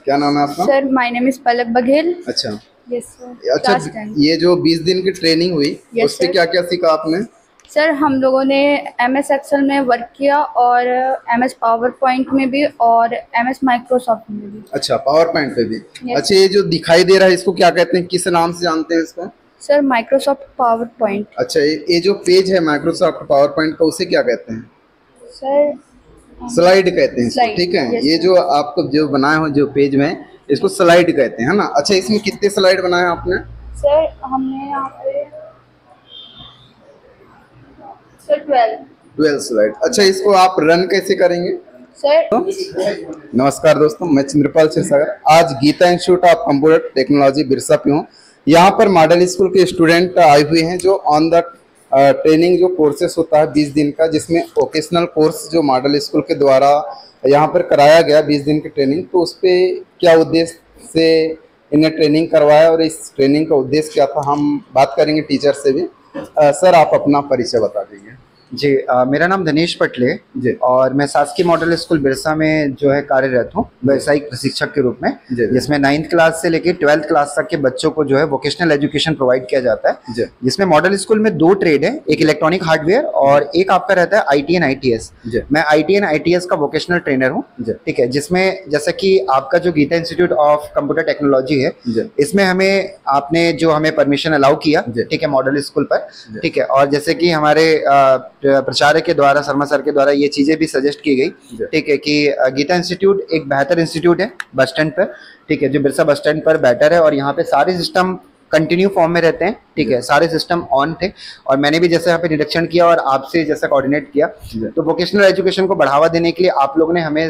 क्या नाम है आपका? सर माय नेम इज पलक बघेल। अच्छा। Yes sir. अच्छा, ये जो 20 दिन की ट्रेनिंग हुई उससे क्या क्या सीखा आपने? सर हम लोगों ने MS एक्सेल में वर्क किया और MS पावर पॉइंट में भी और MS माइक्रोसॉफ्ट में भी। अच्छा, पावर पॉइंट पे भी। अच्छा, ये जो दिखाई दे रहा है इसको क्या कहते हैं, किस नाम से जानते हैं इसको? Sir Microsoft power point. अच्छा, ये जो पेज है माइक्रोसॉफ्ट पावर पॉइंट का उसे क्या कहते हैं? सर स्लाइड कहते हैं इसको, ठीक है। ये जो आपको जो बनाए हो जो पेज में, इसको स्लाइड कहते हैं, है ना। अच्छा, इसमें कितने स्लाइड बनाए आपने? सर हमने यहाँ पे सर 12 स्लाइड। अच्छा, इसको आप रन कैसे करेंगे सर? नमस्कार दोस्तों, मैं चंद्रपाल क्षीरसागर। आज Geeta institute of computer technology Birsa पे हूँ। यहाँ पर मॉडल स्कूल के स्टूडेंट आए हुए हैं जो ऑन द ट्रेनिंग जो कोर्सेस होता है 20 दिन का, जिसमें वोकेशनल कोर्स जो मॉडल स्कूल के द्वारा यहाँ पर कराया गया 20 दिन की ट्रेनिंग, तो उस पर क्या उद्देश्य से इन्हें ट्रेनिंग करवाया और इस ट्रेनिंग का उद्देश्य क्या था, हम बात करेंगे टीचर से भी। सर, आप अपना परिचय बता दीजिए। जी, मेरा नाम धनेश पटले जी, और मैं शासकीय मॉडल स्कूल बिरसा में जो है कार्यरत हूँ व्यावसायिक प्रशिक्षक के रूप में, जिसमें 9th क्लास से लेकर 12th क्लास तक के बच्चों को जो है वोकेशनल एजुकेशन प्रोवाइड किया जाता है। जिसमें मॉडल स्कूल में 2 ट्रेड है, एक इलेक्ट्रॉनिक हार्डवेयर और एक आपका रहता है IT एंड ITS। मैं IT एंड ITS का वोकेशनल ट्रेनर हूँ, ठीक है। जिसमें जैसा कि आपका जो Geeta institute of computer technology है, इसमें हमें आपने जो हमें परमिशन अलाउ किया, ठीक है, मॉडल स्कूल पर, ठीक है। और जैसे कि हमारे प्रचारक के द्वारा, शर्मा सर के द्वारा ये चीजें भी सजेस्ट की गई, ठीक है, कि गीता इंस्टीट्यूट एक बेहतर इंस्टीट्यूट है बस स्टैंड पर, ठीक है, जो बिरसा बस स्टैंड पर बेटर है और यहाँ पे सारे सिस्टम कंटिन्यू फॉर्म में रहते हैं, ठीक है, सारे सिस्टम ऑन थे। और मैंने भी जैसे यहाँ पे निरीक्षण किया और आपसे जैसा कोऑर्डिनेट किया, तो वोकेशनल एजुकेशन को बढ़ावा देने के लिए आप लोगों ने हमें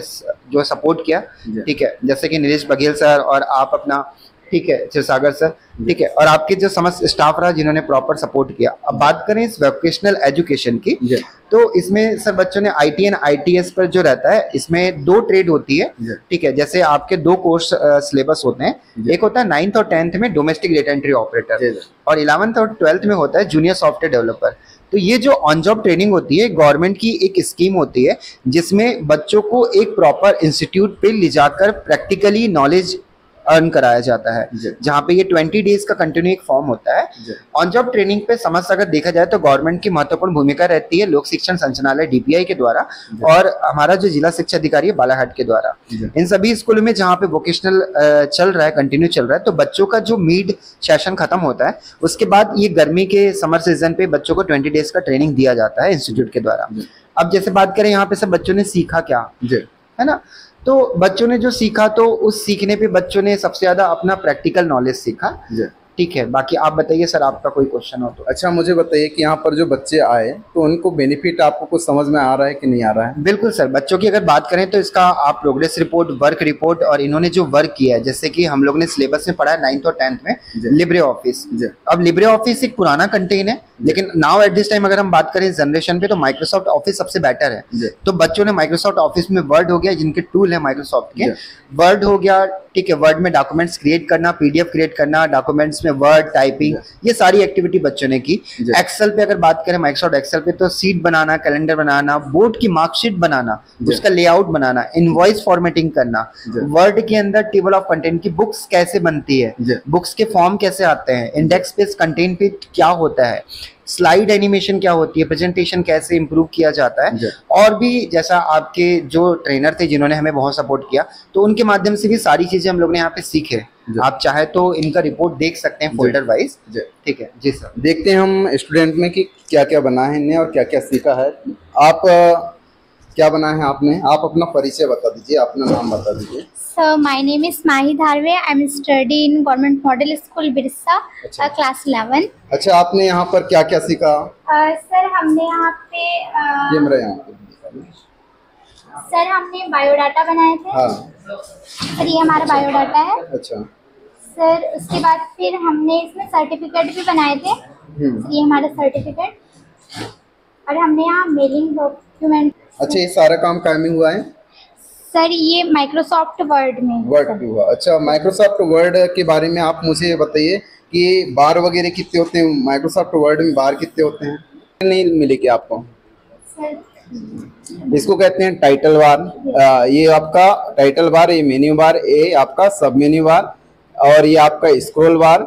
जो सपोर्ट किया, ठीक है, जैसे कि नीलेश बघेल सर और आप अपना, ठीक है, क्षीरसागर सर, ठीक है, और आपके जो समस्त स्टाफ रहा जिन्होंने प्रॉपर सपोर्ट किया। अब बात करें इस वोकेशनल एजुकेशन की, तो इसमें सर बच्चों ने IT एंड ITS पर जो रहता है, इसमें 2 ट्रेड होती है, ठीक है। जैसे आपके 2 कोर्स सिलेबस होते हैं, एक होता है 9th और 10th में डोमेस्टिक डेटा एंट्री ऑपरेटर, और 11th और 12th में होता है जूनियर सॉफ्टवेयर डेवलपर। तो ये जो ऑन जॉब ट्रेनिंग होती है, गवर्नमेंट की एक स्कीम होती है जिसमें बच्चों को एक प्रॉपर इंस्टीट्यूट पे ले जाकर प्रैक्टिकली नॉलेज अर्न कराया जाता है, जहाँ पे ये 20 डेज का कंटिन्यू एक फॉर्म होता है। ऑन जॉब ट्रेनिंग पे समस्त अगर देखा जाए तो गवर्नमेंट की महत्वपूर्ण भूमिका रहती है लोक शिक्षण संचालनालय DPI के द्वारा और हमारा जो जिला शिक्षा अधिकारी है बालाघाट के द्वारा। इन सभी स्कूलों में जहाँ पे वोकेशनल चल रहा है, कंटिन्यू चल रहा है, तो बच्चों का जो मिड सेशन खत्म होता है उसके बाद ये गर्मी के समर सीजन पे बच्चों को 20 डेज का ट्रेनिंग दिया जाता है इंस्टीट्यूट के द्वारा। अब जैसे बात करें यहाँ पे सब बच्चों ने सीखा क्या, है ना, तो बच्चों ने जो सीखा, तो उस सीखने पे बच्चों ने सबसे ज्यादा अपना प्रैक्टिकल नॉलेज सीखा, ठीक है। बाकी आप बताइए सर, आपका कोई क्वेश्चन हो तो। अच्छा, मुझे बताइए कि यहाँ पर जो बच्चे आए तो उनको बेनिफिट आपको कुछ समझ में आ रहा है कि नहीं आ रहा है? बिल्कुल सर, बच्चों की अगर बात करें तो इसका आप प्रोग्रेस रिपोर्ट, वर्क रिपोर्ट और इन्होंने जो वर्क किया है, जैसे कि हम लोग ने सिलेबस में पढ़ा है 9th और 10th में लिब्रे ऑफिस। अब लिब्रे ऑफिस एक पुराना कंटेन है, लेकिन नाउ एट दिस टाइम अगर हम बात करें जनरेशन पे, तो माइक्रोसॉफ्ट ऑफिस सबसे बेटर है। तो बच्चों ने माइक्रोसॉफ्ट ऑफिस में वर्ड हो गया, जिनके टूल है माइक्रोसॉफ्ट के, वर्ड हो गया, ठीक है। वर्ड में डॉक्यूमेंट्स क्रिएट करना, PDF क्रिएट करना, डॉक्यूमेंट्स में वर्ड टाइपिंग, ये सारी एक्टिविटी बच्चों ने की। एक्सेल पे अगर बात करें, माइक्रोसॉफ्ट एक्सेल पे तो सीट बनाना, कैलेंडर बनाना, बोर्ड की मार्कशीट बनाना, उसका लेआउट बनाना, इनवॉइस फॉर्मेटिंग करना, वर्ड के अंदर टेबल ऑफ कंटेंट की बुक्स कैसे बनती है, बुक्स के फॉर्म कैसे आते हैं, इंडेक्स पेज कंटेंट पे क्या होता है, स्लाइड एनिमेशन क्या होती है, प्रेजेंटेशन कैसे इंप्रूव किया जाता है, और भी जैसा आपके जो ट्रेनर थे जिन्होंने हमें बहुत सपोर्ट किया, तो उनके माध्यम से भी सारी चीजें हम लोग ने यहाँ पे सीखे। आप चाहे तो इनका रिपोर्ट देख सकते हैं फोल्डर वाइज, ठीक है जी सर। देखते हैं हम स्टूडेंट में कि क्या क्या बना है इन्हें और क्या क्या सीखा है। आप क्या बना है आपने? आप अपना परिचय बता दीजिए, अपना नाम बता दीजिए। Sir my name is Mahi Dharve, I am study in government model school Birsa, class 11। अच्छा, आपने यहाँ पर क्या क्या सीखा? सर हमने यहाँ पे सर हमने बायोडाटा बनाए थे। हाँ। सर ये हमारा बायोडाटा है। अच्छा सर, उसके बाद फिर हमने इसमें सर्टिफिकेट भी बनाए थे। ये हमारा सर्टिफिकेट, और हमने यहाँ मेलिंग डॉक्यूमेंट। अच्छा, ये सारा काम काय में हुआ है? सर ये माइक्रोसॉफ्ट वर्ड में हुआ। अच्छा, माइक्रोसॉफ्ट वर्ड के बारे में आप मुझे बताइए कि बार वगैरह कितने होते हैं माइक्रोसॉफ्ट वर्ड में? बार कितने होते हैं? नहीं मिले क्या आपको? सर इसको कहते हैं टाइटल बार। ये आपका टाइटल बार, ये मेन्यू बार, ये आपका सब मेन्यू बार, और ये आपका स्क्रॉल बार,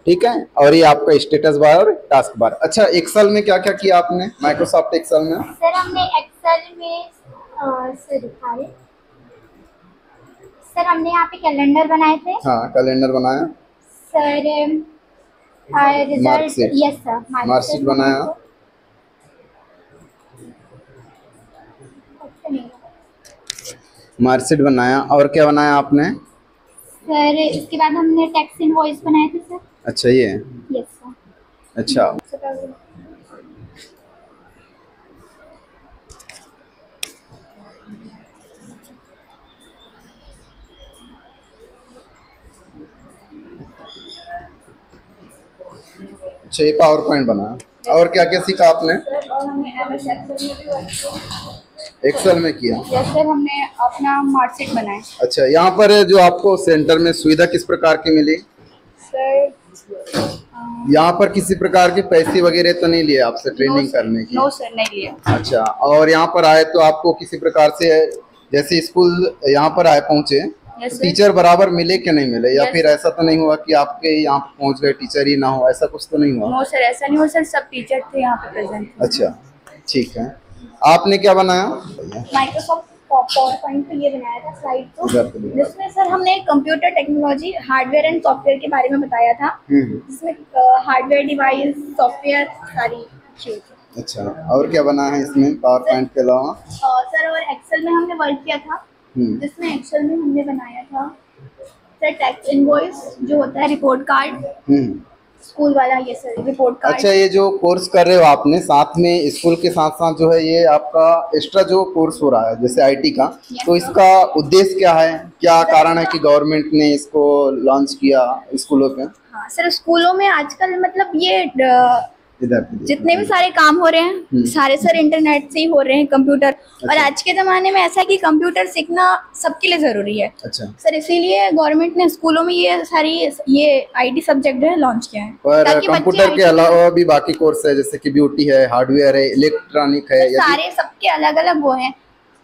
ठीक है, और ये आपका स्टेटस बार और टास्क बार। अच्छा, एक्सेल में क्या क्या किया आपने माइक्रोसॉफ्ट एक्सेल में? सर हमने एक्सेल में सर हमने यहाँ पे कैलेंडर बनाए थे। हाँ, कैलेंडर बनाया sir. Result, marksheet. Yes sir, marksheet बनाया। मार्कशीट बनाया, और क्या बनाया आपने? सर इसके बाद हमने टैक्स इनवॉइस बनाए थे सर। अच्छा, ये यस सर। अच्छा, अच्छा, ये पावर पॉइंट बनाया। और क्या क्या सीखा आपने? और हमने MS एक्सेल में भी वर्क किया। एक्सेल में किया। यस सर, हमने अपना मार्कशीट बनाया। अच्छा, यहाँ पर जो आपको सेंटर में सुविधा किस प्रकार की मिली? सर यहाँ पर किसी प्रकार के पैसे वगैरह तो नहीं लिए आपसे ट्रेनिंग करने की? नो सर, नहीं लिया। अच्छा, और यहाँ पर आए तो आपको किसी प्रकार से, जैसे स्कूल यहाँ पर आए पहुँचे, Yes, sir. टीचर बराबर मिले कि नहीं मिले, या Yes, फिर ऐसा तो नहीं हुआ कि आपके यहाँ पहुँच गए टीचर ही ना हो, ऐसा कुछ तो नहीं हुआ? नो सर, ऐसा नहीं हुआ सर, सब टीचर थे यहाँ पे प्रेजेंट। अच्छा, ठीक है। आपने क्या बनाया? माइक्रोसॉफ्ट पावर पॉइंट पे ये बनाया था स्लाइड को, जिसमें सर हमने computer technology, hardware and software के बारे में बताया था, जिसमें हार्डवेयर डिवाइस, सॉफ्टवेयर सारी चीजें। अच्छा, और क्या बना है इसमें पावर पॉइंट के अलावा? सर और एक्सेल में हमने वर्क किया था, जिसमें एक्सेल में हमने बनाया था सर टैक्स इनवॉइस, जो होता है रिपोर्ट कार्ड, स्कूल वाला, ये सर रिपोर्ट कार्ड। अच्छा, ये जो कोर्स कर रहे हो आपने साथ में, स्कूल के साथ साथ जो है ये आपका एक्स्ट्रा जो कोर्स हो रहा है जैसे आईटी का, तो इसका उद्देश्य क्या है? क्या कारण है कि गवर्नमेंट ने इसको लॉन्च किया स्कूलों पे? हाँ सर, स्कूलों में आजकल मतलब ये जितने भी सारे काम हो रहे हैं सारे सर इंटरनेट से ही हो रहे हैं, कंप्यूटर। और आज के जमाने में ऐसा है कि कंप्यूटर सीखना सबके लिए जरूरी है। अच्छा सर, इसीलिए गवर्नमेंट ने स्कूलों में ये सारी आईटी सब्जेक्ट है लॉन्च किया है। पर कंप्यूटर के अलावा भी बाकी कोर्स है, जैसे कि ब्यूटी है, हार्डवेयर है, इलेक्ट्रॉनिक है, सारे सबके अलग अलग वो हैं।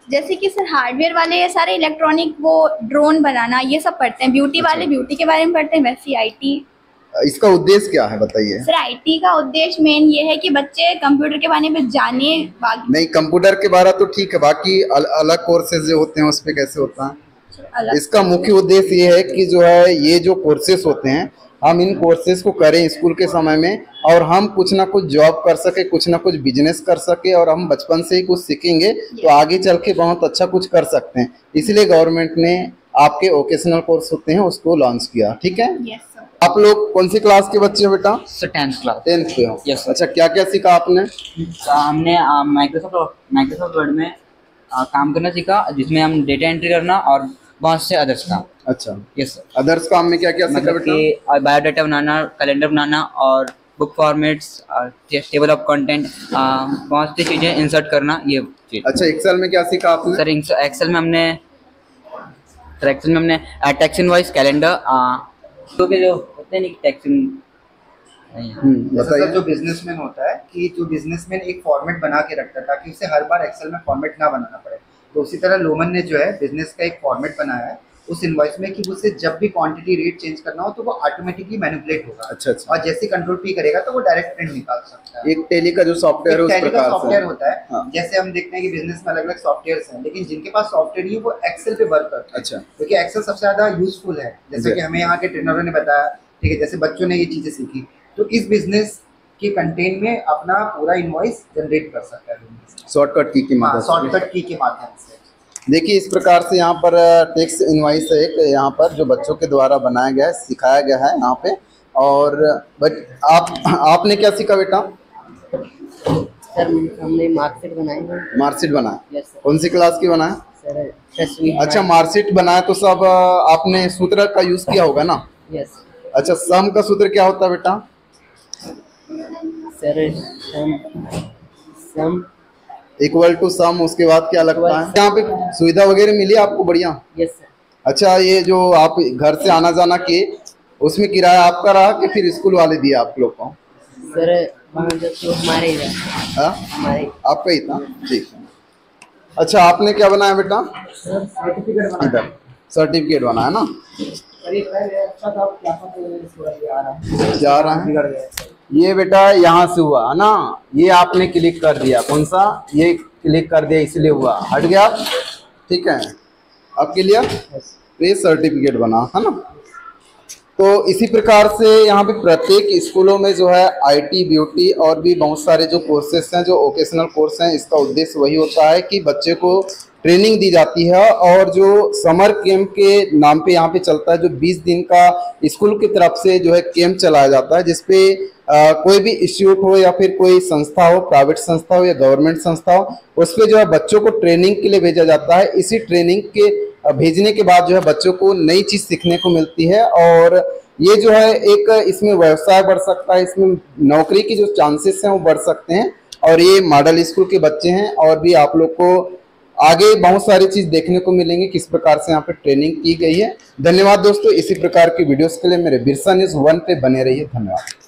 जैसे कि सर हार्डवेयर वाले ये सारे इलेक्ट्रॉनिक, वो ड्रोन बनाना ये सब पढ़ते हैं। ब्यूटी वाले ब्यूटी के बारे में पढ़ते हैं। वैसे आईटी, इसका उद्देश्य क्या है बताइए? सर आईटी का उद्देश्य मेन ये है कि बच्चे कंप्यूटर के बारे में जाने। नहीं, कंप्यूटर के बारे तो ठीक है, बाकी अलग कोर्सेज जो होते हैं उस पे कैसे होता है? इसका मुख्य उद्देश्य ये है कि जो है ये जो कोर्सेज होते हैं, हम इन कोर्सेज को करें स्कूल के समय में, और हम कुछ ना कुछ जॉब कर सके, कुछ ना कुछ बिजनेस कर सके, और हम बचपन से ही कुछ सीखेंगे तो आगे चल के बहुत अच्छा कुछ कर सकते हैं। इसलिए गवर्नमेंट ने आपके वोकेशनल कोर्स होते हैं उसको लॉन्च किया। ठीक है। Yes sir. आप लोग कौन सी क्लास के बच्चे हो बेटा? Sir 10th class. 10th पे हो? Yes, sir. अच्छा, क्या क्या सीखा आपने? हमने माइक्रोसॉफ्ट वर्ड में काम करना सीखा, जिसमें हम डेटा एंट्री करना और बहुत से अदर्स काम। अच्छा, यस सर। अदर्स काम में क्या क्या सीखा मतलब बेटा? कि बायोडाटा बनाना, कैलेंडर बनाना और book formats, table of content, बहुत सी चीज़ें इंसर्ट करना, ये चीज़। अच्छा, एक्सेल में क्या सीखा आपने? सर एक्सेल में हमने टैक्स इनवॉइस, कैलेंडर, तो जो होते हैं नहीं टैक्स जैसा जो बिजनेसमैन होता है कि जो बिजनेसमैन एक फॉर्मेट बना के रखता है ताकि उसे हर बार एक्सेल में फॉर्मेट ना बनाना पड़े, तो उसी तरह लोमन ने जो है बिजनेस का एक फॉर्मेट बनाया है उस इनवॉइस में कि उसे जब भी क्वांटिटी रेट चेंज करना हो तो वो ऑटोमेटिकली मैनिपुलेट होगा। अच्छा अच्छा। और जैसे कंट्रोल पी करेगा तो वो डायरेक्ट प्रिंट निकाल सकता है। एक टेली का जो सॉफ्टवेयर है उस टैली का प्रकार सॉफ्टवेयर से होता है। हाँ। जैसे हम देखते हैं कि बिजनेस में अलग अलग सॉफ्टवेयर्स हैं, लेकिन जिनके पास सॉफ्टवेयर नहीं है वो एक्सेल पे वर्क करते हैं। अच्छा। क्योंकि एक्सेल सबसे ज्यादा यूजफुल है, जैसे कि हमें यहाँ के ट्रेनरों ने बताया, ठीक है, जैसे बच्चों ने ये चीजें सीखी, तो इस बिजनेस के कंटेंट में अपना पूरा इनवॉइस जनरेट कर सकता है शॉर्टकट की मदद से। शॉर्टकट की के माध्यम से। देखिए, इस प्रकार से यहाँ पर टेक्स्ट इनवॉइस है, एक यहाँ पर जो बच्चों के द्वारा बनाया गया है, सिखाया गया है यहाँ पे। और बट आपने क्या सीखा बेटा? सर हमने मार्कशीट बनाई है। मार्कशीट बनाया? Yes sir. कौन सी क्लास की बनाया? सर 10वीं। अच्छा, मार्कशीट बनाया तो सब आपने सूत्र का यूज किया होगा ना? यस। अच्छा, सम का सूत्र क्या होता है बेटा? Sir sum equal to some, उसके बाद क्या लगता है? यहाँ पे सुविधा वगैरह मिली आपको बढ़िया? Yes sir. अच्छा, ये जो आप घर से आना जाना किए उसमें किराया आपका रहा कि फिर स्कूल वाले दिए आप लोग को? सर वहाँ जब तो हमारे ही हाँ? हमारे आपका ही था? ठीक है। अच्छा, आपने क्या बनाया बेटा? इधर सर्टिफिकेट बनाया ना? जा रहा है ये बेटा, यहाँ से हुआ है ना, ये आपने क्लिक कर दिया, कौन सा, ये क्लिक कर दिया इसलिए हुआ, हट गया, ठीक है। अब क्लियर, ये सर्टिफिकेट बना है ना। तो इसी प्रकार से यहाँ पे प्रत्येक स्कूलों में जो है आईटी, ब्यूटी और भी बहुत सारे जो कोर्सेस हैं, जो वोकेशनल कोर्स हैं, इसका उद्देश्य वही होता है कि बच्चे को ट्रेनिंग दी जाती है। और जो समर कैंप के नाम पे यहाँ पे चलता है, जो 20 दिन का स्कूल की तरफ से जो है कैंप चलाया जाता है, जिसपे कोई भी इंस्टीट्यूट हो या फिर कोई संस्था हो, प्राइवेट संस्था हो या गवर्नमेंट संस्था हो, उस पर जो है बच्चों को ट्रेनिंग के लिए भेजा जाता है। इसी ट्रेनिंग के भेजने के बाद जो है बच्चों को नई चीज़ सीखने को मिलती है, और ये जो है एक इसमें व्यवसाय बढ़ सकता है, इसमें नौकरी की जो चांसेस हैं वो बढ़ सकते हैं। और ये मॉडल स्कूल के बच्चे हैं, और भी आप लोग को आगे बहुत सारी चीज़ देखने को मिलेंगे किस प्रकार से यहाँ पे ट्रेनिंग की गई है। धन्यवाद दोस्तों, इसी प्रकार की वीडियोस के लिए मेरे बिरसा न्यूज़ 1 पे बने रहिए। धन्यवाद।